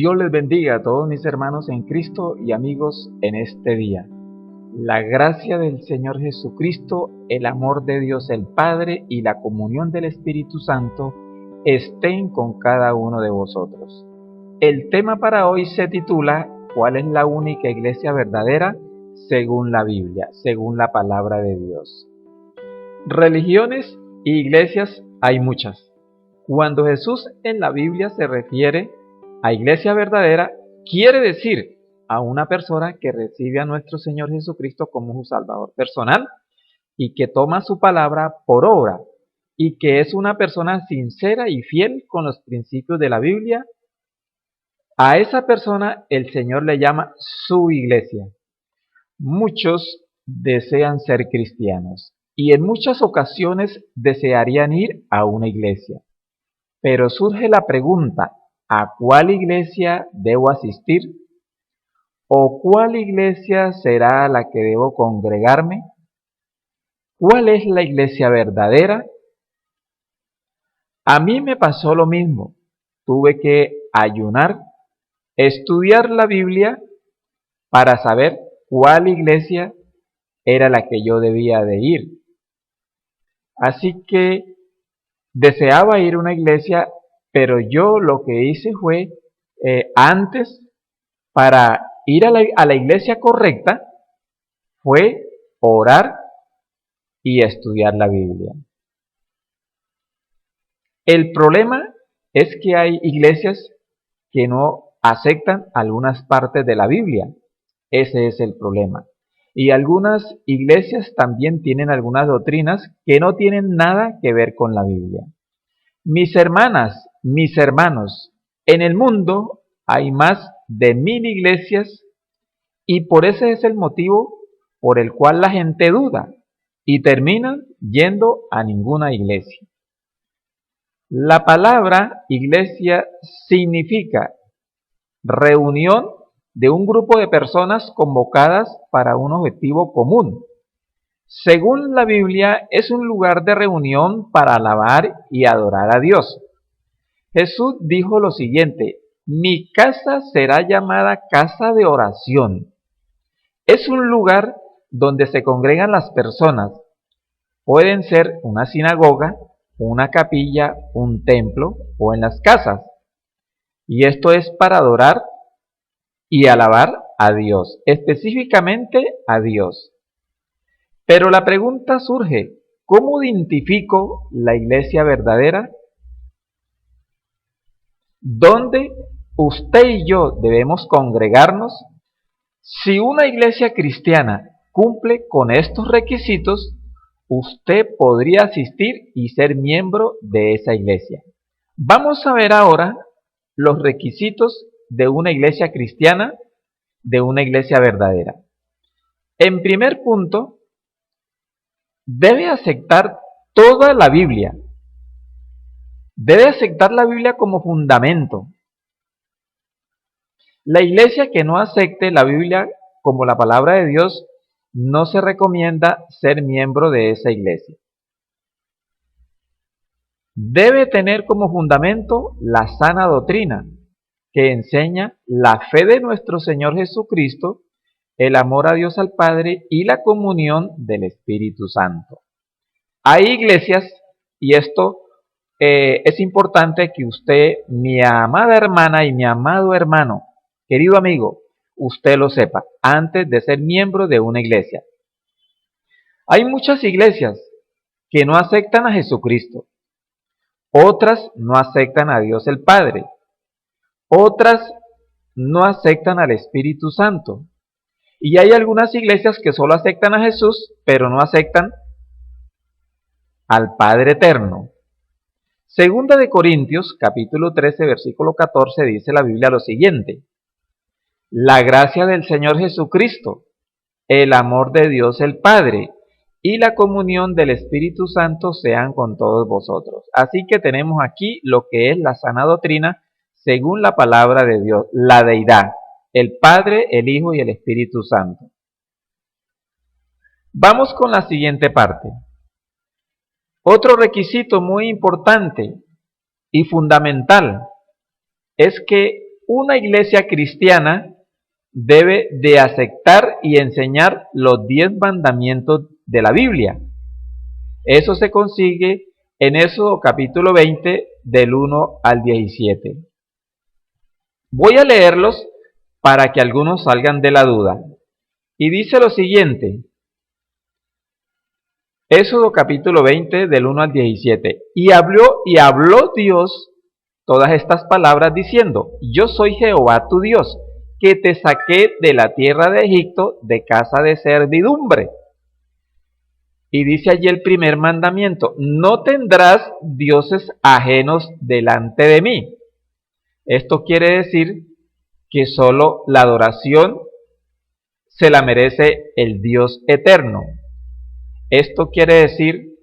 Dios les bendiga a todos mis hermanos en Cristo y amigos en este día. La gracia del Señor Jesucristo, el amor de Dios el Padre y la comunión del Espíritu Santo estén con cada uno de vosotros. El tema para hoy se titula ¿Cuál es la única iglesia verdadera según la Biblia, según la palabra de Dios? Religiones e iglesias hay muchas. Cuando Jesús en la Biblia se refiere a iglesia verdadera, quiere decir a una persona que recibe a nuestro Señor Jesucristo como su Salvador personal y que toma su palabra por obra y que es una persona sincera y fiel con los principios de la Biblia. A esa persona el Señor le llama su iglesia. Muchos desean ser cristianos y en muchas ocasiones desearían ir a una iglesia. Pero surge la pregunta, ¿a cuál iglesia debo asistir? ¿O cuál iglesia será a la que debo congregarme? ¿Cuál es la iglesia verdadera? A mí me pasó lo mismo. Tuve que ayunar, estudiar la Biblia para saber cuál iglesia era la que yo debía de ir. Así que deseaba ir a una iglesia, pero yo lo que hice fue antes, para ir a la iglesia correcta, fue orar y estudiar la Biblia. El problema es que hay iglesias que no aceptan algunas partes de la Biblia. Ese es el problema. Y algunas iglesias también tienen algunas doctrinas que no tienen nada que ver con la Biblia. Mis hermanas, mis hermanos, en el mundo hay más de 1000 iglesias y por ese es el motivo por el cual la gente duda y terminan yendo a ninguna iglesia. La palabra iglesia significa reunión de un grupo de personas convocadas para un objetivo común. Según la Biblia, es un lugar de reunión para alabar y adorar a Dios. Jesús dijo lo siguiente: mi casa será llamada casa de oración. Es un lugar donde se congregan las personas. Pueden ser una sinagoga, una capilla, un templo o en las casas. Y esto es para adorar y alabar a Dios, específicamente a Dios. Pero la pregunta surge, ¿cómo identifico la iglesia verdadera? ¿Dónde usted y yo debemos congregarnos? Si una iglesia cristiana cumple con estos requisitos, usted podría asistir y ser miembro de esa iglesia. Vamos a ver ahora los requisitos de una iglesia cristiana, de una iglesia verdadera. En primer punto, debe aceptar toda la Biblia. Debe aceptar la Biblia como fundamento. La iglesia que no acepte la Biblia como la palabra de Dios, no se recomienda ser miembro de esa iglesia. Debe tener como fundamento la sana doctrina, que enseña la fe de nuestro Señor Jesucristo, el amor a Dios al Padre y la comunión del Espíritu Santo. Hay iglesias, y esto es importante que usted, mi amada hermana y mi amado hermano, querido amigo, usted lo sepa antes de ser miembro de una iglesia. Hay muchas iglesias que no aceptan a Jesucristo. Otras no aceptan a Dios el Padre. Otras no aceptan al Espíritu Santo. Y hay algunas iglesias que solo aceptan a Jesús, pero no aceptan al Padre Eterno. Segunda de Corintios, capítulo 13, versículo 14, dice la Biblia lo siguiente: la gracia del Señor Jesucristo, el amor de Dios el Padre y la comunión del Espíritu Santo sean con todos vosotros. Así que tenemos aquí lo que es la sana doctrina según la palabra de Dios, la deidad, el Padre, el Hijo y el Espíritu Santo. Vamos con la siguiente parte. Otro requisito muy importante y fundamental es que una iglesia cristiana debe de aceptar y enseñar los 10 mandamientos de la Biblia. Eso se consigue en Éxodo capítulo 20 del 1 al 17. Voy a leerlos para que algunos salgan de la duda. Y dice lo siguiente, Éxodo capítulo 20 del 1 al 17. Y habló Dios todas estas palabras diciendo, yo soy Jehová tu Dios, que te saqué de la tierra de Egipto, de casa de servidumbre. Y dice allí el primer mandamiento, no tendrás dioses ajenos delante de mí. Esto quiere decir que solo la adoración se la merece el Dios eterno. Esto quiere decir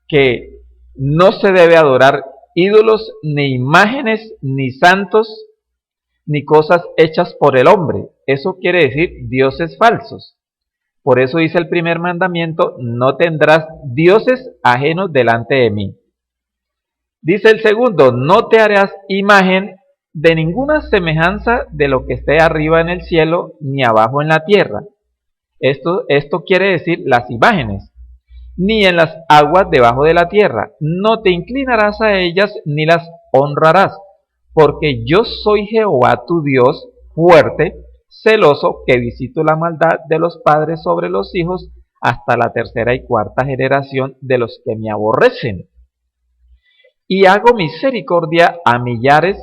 que no se debe adorar ídolos, ni imágenes, ni santos, ni cosas hechas por el hombre. Eso quiere decir dioses falsos. Por eso dice el primer mandamiento, no tendrás dioses ajenos delante de mí. Dice el segundo, no te harás imagen de ninguna semejanza de lo que esté arriba en el cielo, ni abajo en la tierra. Esto quiere decir las imágenes. Ni en las aguas debajo de la tierra. No te inclinarás a ellas, ni las honrarás. Porque yo soy Jehová tu Dios, fuerte, celoso, que visito la maldad de los padres sobre los hijos, hasta la tercera y cuarta generación de los que me aborrecen. Y hago misericordia a millares,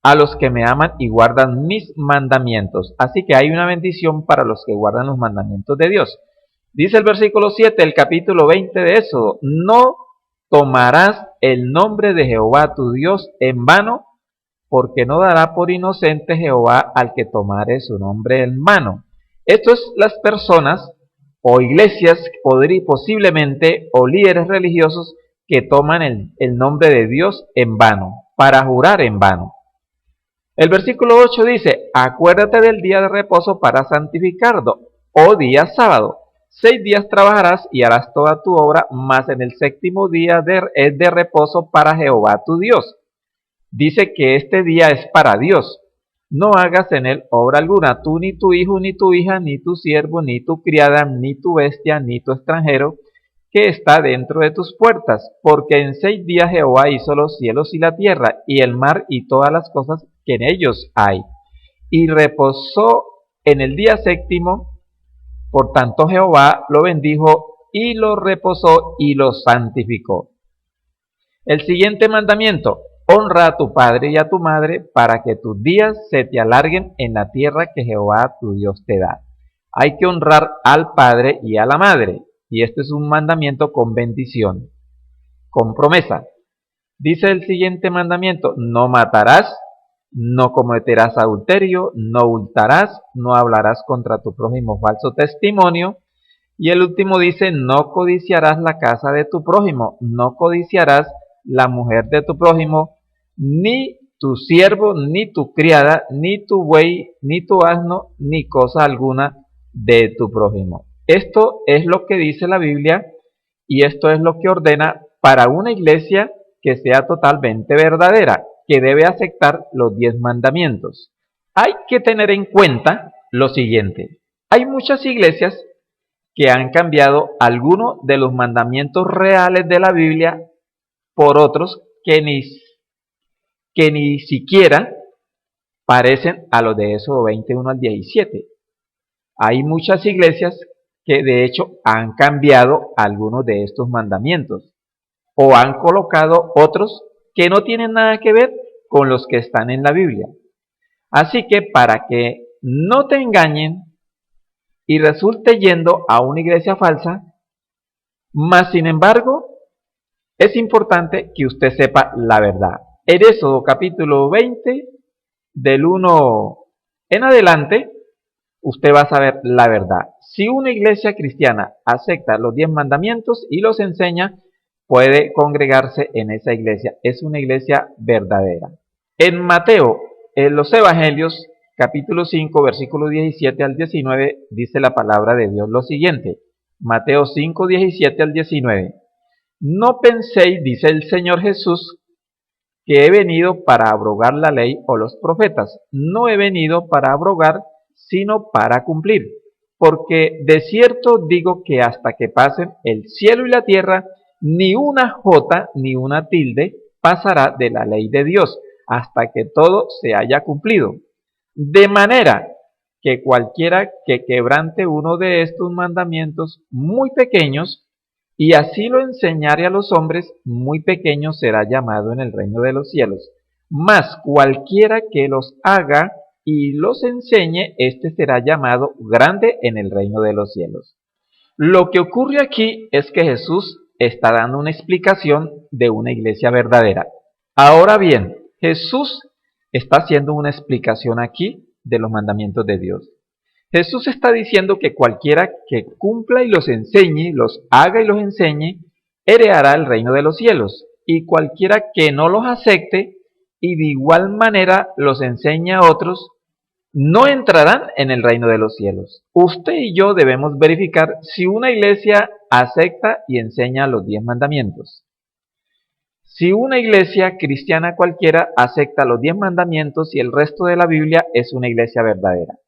a los que me aman y guardan mis mandamientos. Así que hay una bendición para los que guardan los mandamientos de Dios. Dice el versículo 7, el capítulo 20 de Éxodo, no tomarás el nombre de Jehová tu Dios en vano, porque no dará por inocente Jehová al que tomare su nombre en vano. Esto es las personas o iglesias, posiblemente, o líderes religiosos que toman el nombre de Dios en vano, para jurar en vano. El versículo 8 dice, acuérdate del día de reposo para santificarlo, o día sábado. 6 días trabajarás y harás toda tu obra, mas en el séptimo día es de reposo para Jehová tu Dios. Dice que este día es para Dios. No hagas en él obra alguna, tú ni tu hijo, ni tu hija, ni tu siervo, ni tu criada, ni tu bestia, ni tu extranjero, que está dentro de tus puertas, porque en 6 días Jehová hizo los cielos y la tierra, y el mar y todas las cosas que en ellos hay. Y reposó en el día séptimo. Por tanto Jehová lo bendijo y lo reposó y lo santificó. El siguiente mandamiento, honra a tu padre y a tu madre para que tus días se te alarguen en la tierra que Jehová tu Dios te da. Hay que honrar al padre y a la madre, y este es un mandamiento con bendición, con promesa. Dice el siguiente mandamiento, no matarás, no cometerás adulterio, no hurtarás, no hablarás contra tu prójimo falso testimonio. Y el último dice, no codiciarás la casa de tu prójimo, no codiciarás la mujer de tu prójimo, ni tu siervo, ni tu criada, ni tu buey, ni tu asno, ni cosa alguna de tu prójimo. Esto es lo que dice la Biblia y esto es lo que ordena para una iglesia que sea totalmente verdadera, que debe aceptar los 10 mandamientos. Hay que tener en cuenta lo siguiente. Hay muchas iglesias que han cambiado algunos de los mandamientos reales de la Biblia por otros que ni siquiera parecen a los de Éxodo 21 al 17. Hay muchas iglesias que de hecho han cambiado algunos de estos mandamientos o han colocado otros que no tienen nada que ver con los que están en la Biblia. Así que para que no te engañen y resulte yendo a una iglesia falsa, mas sin embargo, es importante que usted sepa la verdad. En Éxodo capítulo 20, del 1 en adelante, usted va a saber la verdad. Si una iglesia cristiana acepta los 10 mandamientos y los enseña, puede congregarse en esa iglesia. Es una iglesia verdadera. En Mateo, en los Evangelios, capítulo 5, versículo 17 al 19, dice la palabra de Dios lo siguiente. Mateo 5, 17 al 19. No penséis, dice el Señor Jesús, que he venido para abrogar la ley o los profetas. No he venido para abrogar, sino para cumplir. Porque de cierto digo que hasta que pasen el cielo y la tierra, ni una jota ni una tilde pasará de la ley de Dios, hasta que todo se haya cumplido. De manera que cualquiera que quebrante uno de estos mandamientos muy pequeños, y así lo enseñare a los hombres, muy pequeño será llamado en el reino de los cielos. Mas cualquiera que los haga y los enseñe, éste será llamado grande en el reino de los cielos. Lo que ocurre aquí es que Jesús está dando una explicación de una iglesia verdadera. Ahora bien, Jesús está haciendo una explicación aquí de los mandamientos de Dios. Jesús está diciendo que cualquiera que cumpla y los enseñe, los haga y los enseñe, heredará el reino de los cielos. Y cualquiera que no los acepte y de igual manera los enseñe a otros, no entrarán en el reino de los cielos. Usted y yo debemos verificar si una iglesia acepta y enseña los 10 mandamientos. Si una iglesia cristiana cualquiera acepta los 10 mandamientos y el resto de la Biblia, es una iglesia verdadera.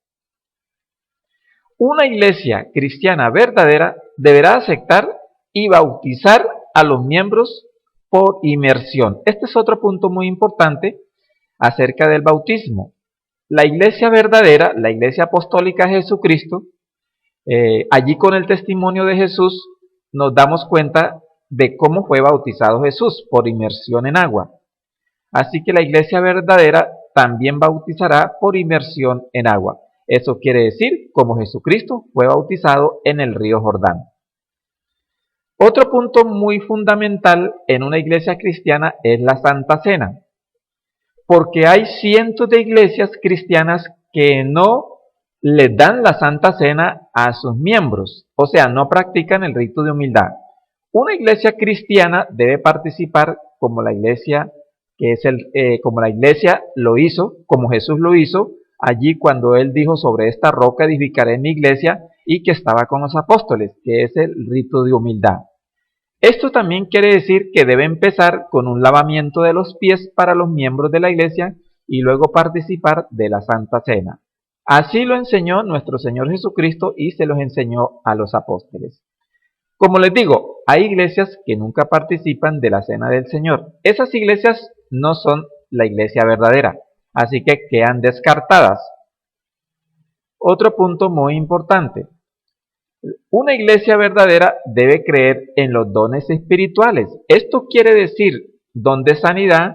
Una iglesia cristiana verdadera deberá aceptar y bautizar a los miembros por inmersión. Este es otro punto muy importante acerca del bautismo. La iglesia verdadera, la iglesia apostólica de Jesucristo, allí con el testimonio de Jesús nos damos cuenta de cómo fue bautizado Jesús, por inmersión en agua. Así que la iglesia verdadera también bautizará por inmersión en agua. Eso quiere decir, como Jesucristo fue bautizado en el río Jordán. Otro punto muy fundamental en una iglesia cristiana es la Santa Cena. Porque hay cientos de iglesias cristianas que no le dan la Santa Cena a sus miembros, o sea, no practican el rito de humildad. Una iglesia cristiana debe participar como la iglesia como la iglesia lo hizo, como Jesús lo hizo, allí cuando él dijo: sobre esta roca edificaré mi iglesia, y que estaba con los apóstoles, que es el rito de humildad. Esto también quiere decir que debe empezar con un lavamiento de los pies para los miembros de la iglesia y luego participar de la Santa Cena. Así lo enseñó nuestro Señor Jesucristo y se los enseñó a los apóstoles. Como les digo, hay iglesias que nunca participan de la Cena del Señor. Esas iglesias no son la iglesia verdadera, así que quedan descartadas. Otro punto muy importante. Una iglesia verdadera debe creer en los dones espirituales. Esto quiere decir don de sanidad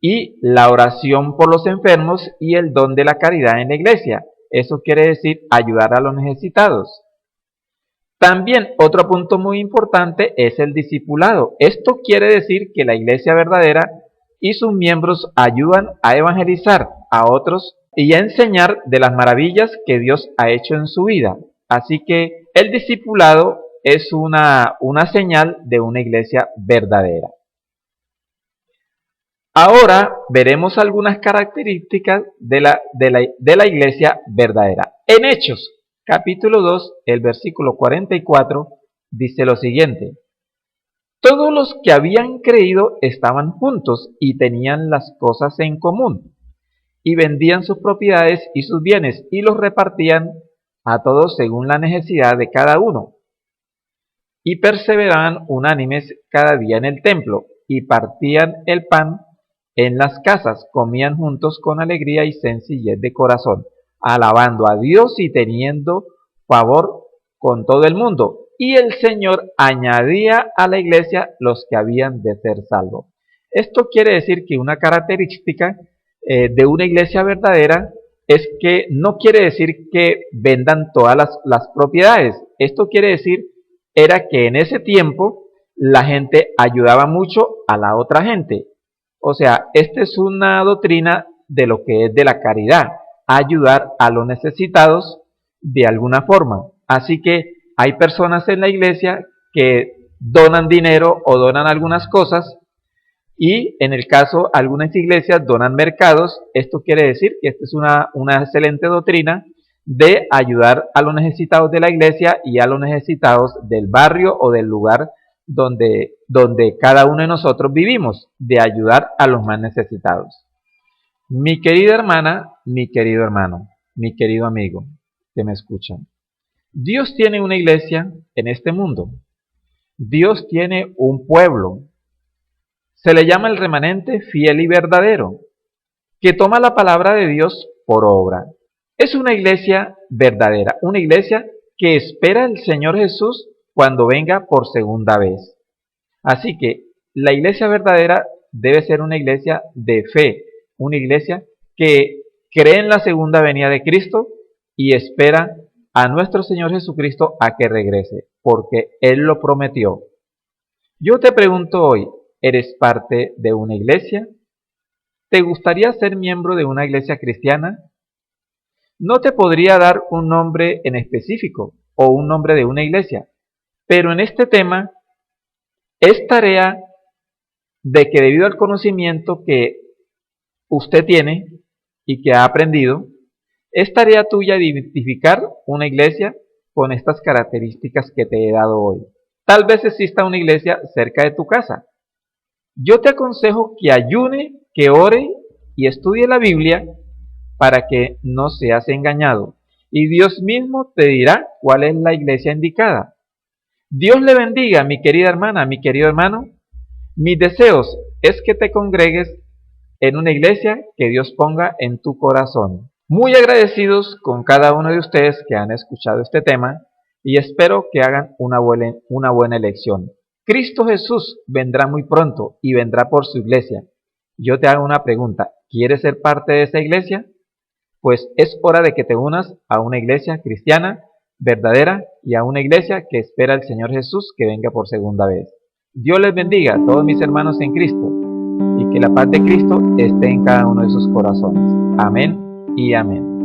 y la oración por los enfermos y el don de la caridad en la iglesia. Eso quiere decir ayudar a los necesitados. También otro punto muy importante es el discipulado. Esto quiere decir que la iglesia verdadera y sus miembros ayudan a evangelizar a otros y a enseñar de las maravillas que Dios ha hecho en su vida. Así que el discipulado es una señal de una iglesia verdadera. Ahora veremos algunas características de la iglesia verdadera. En Hechos, capítulo 2, el versículo 44, dice lo siguiente: todos los que habían creído estaban juntos y tenían las cosas en común, y vendían sus propiedades y sus bienes, y los repartían a todos según la necesidad de cada uno. Y perseveraban unánimes cada día en el templo, y partían el pan en las casas, comían juntos con alegría y sencillez de corazón, alabando a Dios y teniendo favor con todo el mundo. Y el Señor añadía a la iglesia los que habían de ser salvos. Esto quiere decir que una característica de una iglesia verdadera es que no quiere decir que vendan todas las propiedades. Esto quiere decir era que en ese tiempo la gente ayudaba mucho a la otra gente. O sea, esta es una doctrina de lo que es de la caridad, ayudar a los necesitados de alguna forma. Así que hay personas en la iglesia que donan dinero o donan algunas cosas, y en el caso algunas iglesias donan mercados. Esto quiere decir que esta es una excelente doctrina de ayudar a los necesitados de la iglesia y a los necesitados del barrio o del lugar donde cada uno de nosotros vivimos, de ayudar a los más necesitados. Mi querida hermana, mi querido hermano, mi querido amigo que me escuchan, Dios tiene una iglesia en este mundo. Dios tiene un pueblo. Se le llama el remanente fiel y verdadero, que toma la palabra de Dios por obra. Es una iglesia verdadera, una iglesia que espera al Señor Jesús cuando venga por segunda vez. Así que la iglesia verdadera debe ser una iglesia de fe, una iglesia que cree en la segunda venida de Cristo y espera a nuestro Señor Jesucristo a que regrese, porque Él lo prometió. Yo te pregunto hoy, ¿eres parte de una iglesia? ¿Te gustaría ser miembro de una iglesia cristiana? No te podría dar un nombre en específico o un nombre de una iglesia, pero en este tema es tarea de que debido al conocimiento que usted tiene y que ha aprendido, es tarea tuya de identificar una iglesia con estas características que te he dado hoy. Tal vez exista una iglesia cerca de tu casa. Yo te aconsejo que ayune, que ore y estudie la Biblia para que no seas engañado. Y Dios mismo te dirá cuál es la iglesia indicada. Dios le bendiga, mi querida hermana, mi querido hermano. Mis deseos es que te congregues en una iglesia que Dios ponga en tu corazón. Muy agradecidos con cada uno de ustedes que han escuchado este tema y espero que hagan una buena elección. Cristo Jesús vendrá muy pronto y vendrá por su iglesia. Yo te hago una pregunta, ¿quieres ser parte de esa iglesia? Pues es hora de que te unas a una iglesia cristiana verdadera y a una iglesia que espera al Señor Jesús que venga por segunda vez. Dios les bendiga a todos mis hermanos en Cristo y que la paz de Cristo esté en cada uno de sus corazones. Amén y amén.